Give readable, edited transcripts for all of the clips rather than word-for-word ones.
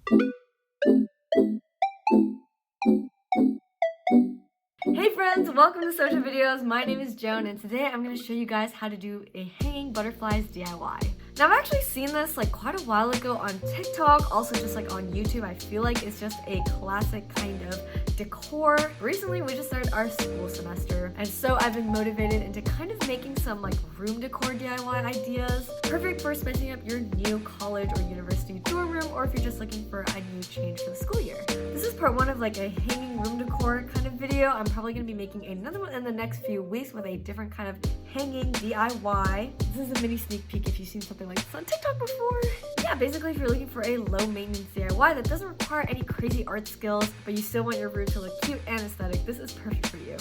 Hey friends, welcome to Social Videos. My name is Joan and today I'm going to show you guys how to do a hanging butterflies DIY. Now I've actually seen this like quite a while ago on TikTok, also just like on YouTube. I feel like it's just a classic kind of decor. Recently we just started our school semester and so I've been motivated into kind of making some like room decor DIY ideas. Perfect for spicing up your new college or university dorm room, or if you're just looking for a new change for the school year. This is part one of like a hanging room decor kind of video. I'm probably going to be making another one in the next few weeks with a different kind of hanging DIY. This is a mini sneak peek if you've seen something like this on TikTok before. Yeah, basically if you're looking for a low maintenance DIY that doesn't require any crazy art skills, but you still want your room to look cute and aesthetic, this is perfect for you.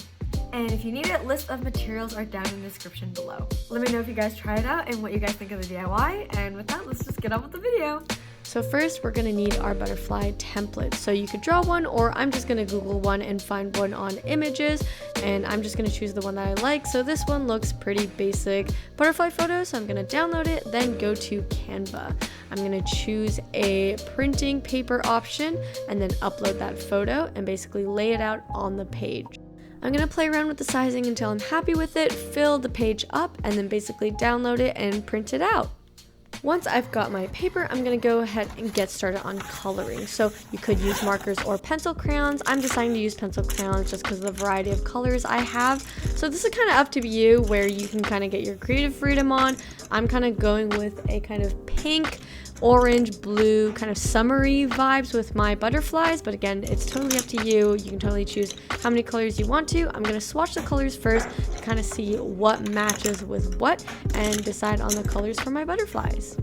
And if you need it, list of materials are down in the description below. Let me know if you guys try it out and what you guys think of the DIY. And with that, let's just get on with the video. So first we're gonna need our butterfly template. So you could draw one, or I'm just gonna Google one and find one on images, and I'm just gonna choose the one that I like. So this one looks pretty basic butterfly photo, so I'm gonna download it, then go to Canva. I'm gonna choose a printing paper option and then upload that photo and basically lay it out on the page. I'm gonna play around with the sizing until I'm happy with it, fill the page up, and then basically download it and print it out. Once I've got my paper, I'm going to go ahead and get started on coloring. So you could use markers or pencil crayons. I'm deciding to use pencil crayons just because of the variety of colors I have. So this is kind of up to you where you can kind of get your creative freedom on. I'm kind of going with a kind of pink, orange, blue, kind of summery vibes with my butterflies, but again, it's totally up to you. You can totally choose how many colors you want to. I'm going to swatch the colors first to kind of see what matches with what and decide on the colors for my butterflies.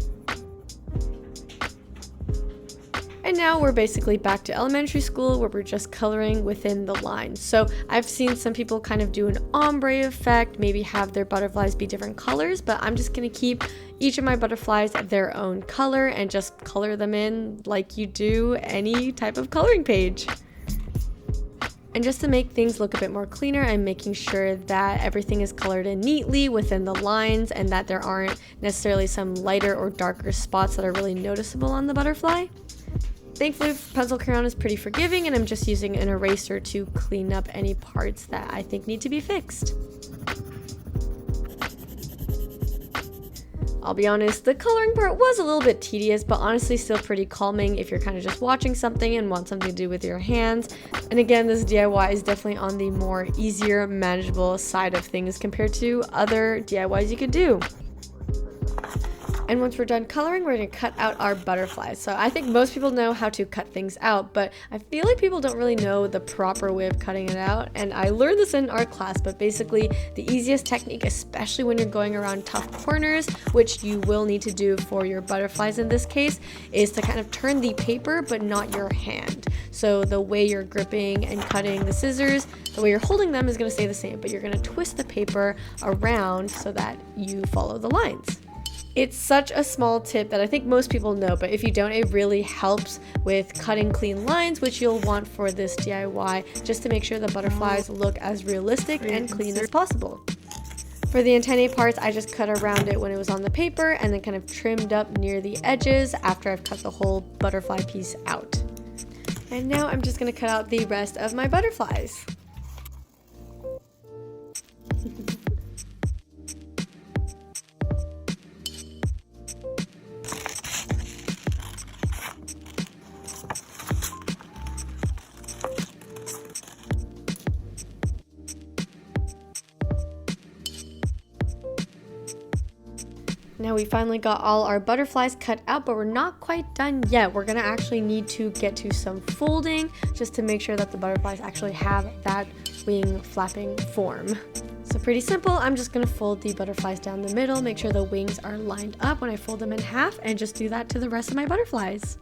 And now we're basically back to elementary school where we're just coloring within the lines. So I've seen some people kind of do an ombre effect, maybe have their butterflies be different colors, but I'm just gonna keep each of my butterflies their own color and just color them in like you do any type of coloring page. And just to make things look a bit more cleaner, I'm making sure that everything is colored in neatly within the lines and that there aren't necessarily some lighter or darker spots that are really noticeable on the butterfly. Thankfully, pencil crayon is pretty forgiving and I'm just using an eraser to clean up any parts that I think need to be fixed. I'll be honest, the coloring part was a little bit tedious, but honestly still pretty calming if you're kind of just watching something and want something to do with your hands. And again, this DIY is definitely on the more easier, manageable side of things compared to other DIYs you could do. And once we're done coloring, we're going to cut out our butterflies. So I think most people know how to cut things out, but I feel like people don't really know the proper way of cutting it out. And I learned this in art class, but basically the easiest technique, especially when you're going around tough corners, which you will need to do for your butterflies in this case, is to kind of turn the paper, but not your hand. So the way you're gripping and cutting the scissors, the way you're holding them is going to stay the same, but you're going to twist the paper around so that you follow the lines. It's such a small tip that I think most people know, but if you don't, it really helps with cutting clean lines, which you'll want for this DIY, just to make sure the butterflies look as realistic and clean as possible. For the antennae parts, I just cut around it when it was on the paper and then kind of trimmed up near the edges after I've cut the whole butterfly piece out. And now I'm just going to cut out the rest of my butterflies. Now we finally got all our butterflies cut out, but we're not quite done yet. We're gonna actually need to get to some folding just to make sure that the butterflies actually have that wing flapping form. So pretty simple. I'm just gonna fold the butterflies down the middle, make sure the wings are lined up when I fold them in half, and just do that to the rest of my butterflies.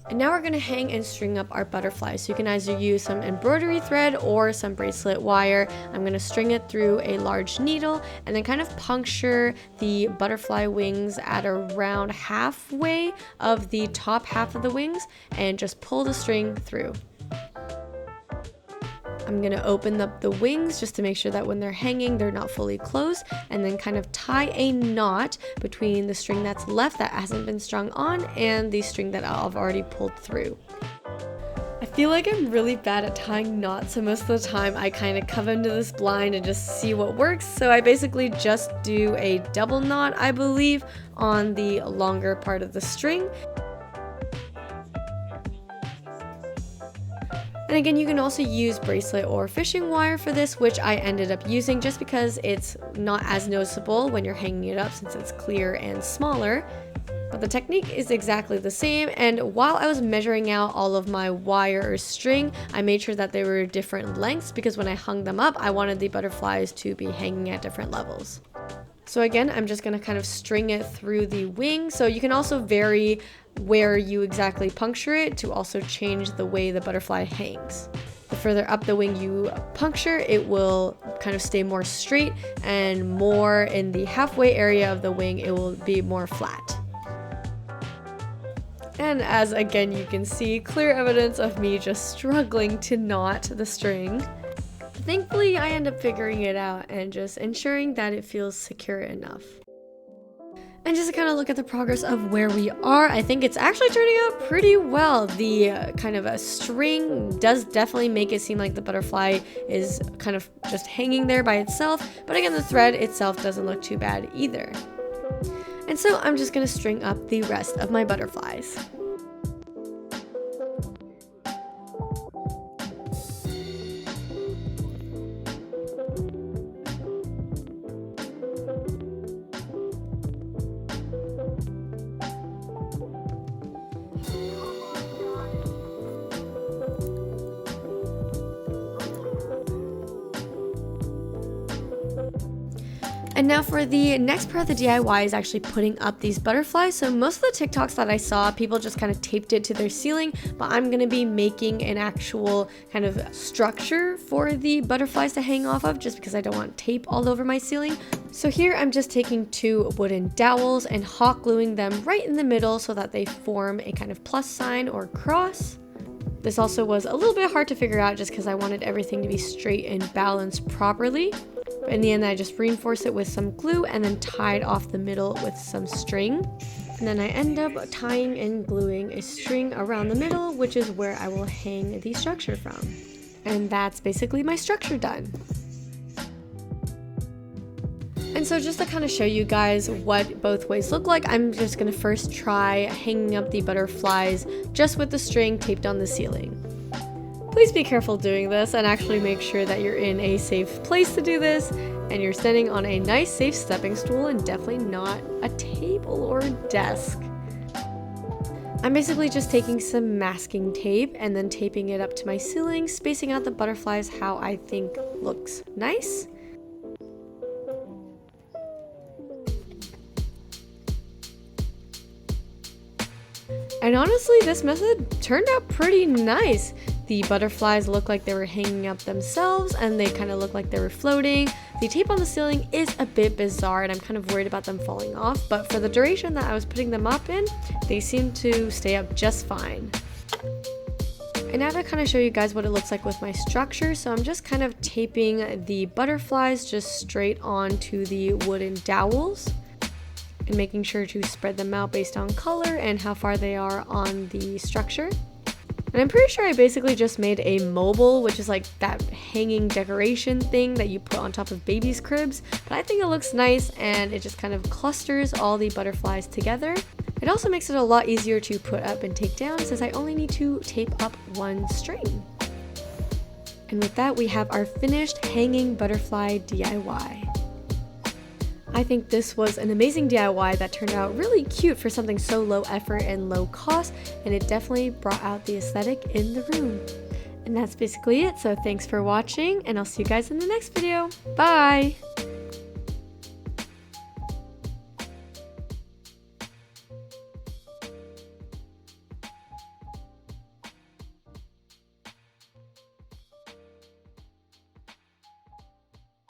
And now we're going to hang and string up our butterflies. So you can either use some embroidery thread or some bracelet wire. I'm going to string it through a large needle and then kind of puncture the butterfly wings at around halfway of the top half of the wings and just pull the string through. I'm gonna open up the wings just to make sure that when they're hanging, they're not fully closed, and then kind of tie a knot between the string that's left that hasn't been strung on and the string that I've already pulled through. I feel like I'm really bad at tying knots, so most of the time I kind of come into this blind and just see what works. So I basically just do a double knot, I believe, on the longer part of the string. And again, you can also use bracelet or fishing wire for this, which I ended up using just because it's not as noticeable when you're hanging it up since it's clear and smaller. But the technique is exactly the same, and while I was measuring out all of my wire or string, I made sure that they were different lengths because when I hung them up, I wanted the butterflies to be hanging at different levels. So again, I'm just going to kind of string it through the wing, so you can also vary where you exactly puncture it to also change the way the butterfly hangs. The further up the wing you puncture, it will kind of stay more straight, and more in the halfway area of the wing, it will be more flat. And as again you can see, clear evidence of me just struggling to knot the string. Thankfully, I end up figuring it out and just ensuring that it feels secure enough. And just to kind of look at the progress of where we are, I think it's actually turning out pretty well. The kind of a string does definitely make it seem like the butterfly is kind of just hanging there by itself, but again, the thread itself doesn't look too bad either. And so I'm just going to string up the rest of my butterflies. And now for the next part of the DIY is actually putting up these butterflies. So most of the TikToks that I saw, people just kind of taped it to their ceiling, but I'm going to be making an actual kind of structure for the butterflies to hang off of just because I don't want tape all over my ceiling. So here I'm just taking 2 wooden dowels and hot gluing them right in the middle so that they form a kind of plus sign or cross. This also was a little bit hard to figure out just because I wanted everything to be straight and balanced properly. In the end, I just reinforced it with some glue and then tied off the middle with some string. And then I end up tying and gluing a string around the middle, which is where I will hang the structure from. And that's basically my structure done. And so just to kind of show you guys what both ways look like, I'm just going to first try hanging up the butterflies just with the string taped on the ceiling. Please be careful doing this and actually make sure that you're in a safe place to do this and you're standing on a nice safe stepping stool and definitely not a table or a desk. I'm basically just taking some masking tape and then taping it up to my ceiling, spacing out the butterflies how I think looks nice. And honestly, this method turned out pretty nice. The butterflies look like they were hanging up themselves and they kind of look like they were floating. The tape on the ceiling is a bit bizarre and I'm kind of worried about them falling off, but for the duration that I was putting them up in, they seem to stay up just fine. And now to kind of show you guys what it looks like with my structure, so I'm just kind of taping the butterflies just straight onto the wooden dowels and making sure to spread them out based on color and how far they are on the structure. And I'm pretty sure I basically just made a mobile, which is like that hanging decoration thing that you put on top of babies' cribs, but I think it looks nice and it just kind of clusters all the butterflies together. It also makes it a lot easier to put up and take down since I only need to tape up one string. And with that, we have our finished hanging butterfly DIY. I think this was an amazing DIY that turned out really cute for something so low effort and low cost, and it definitely brought out the aesthetic in the room. And that's basically it, so thanks for watching, and I'll see you guys in the next video. Bye!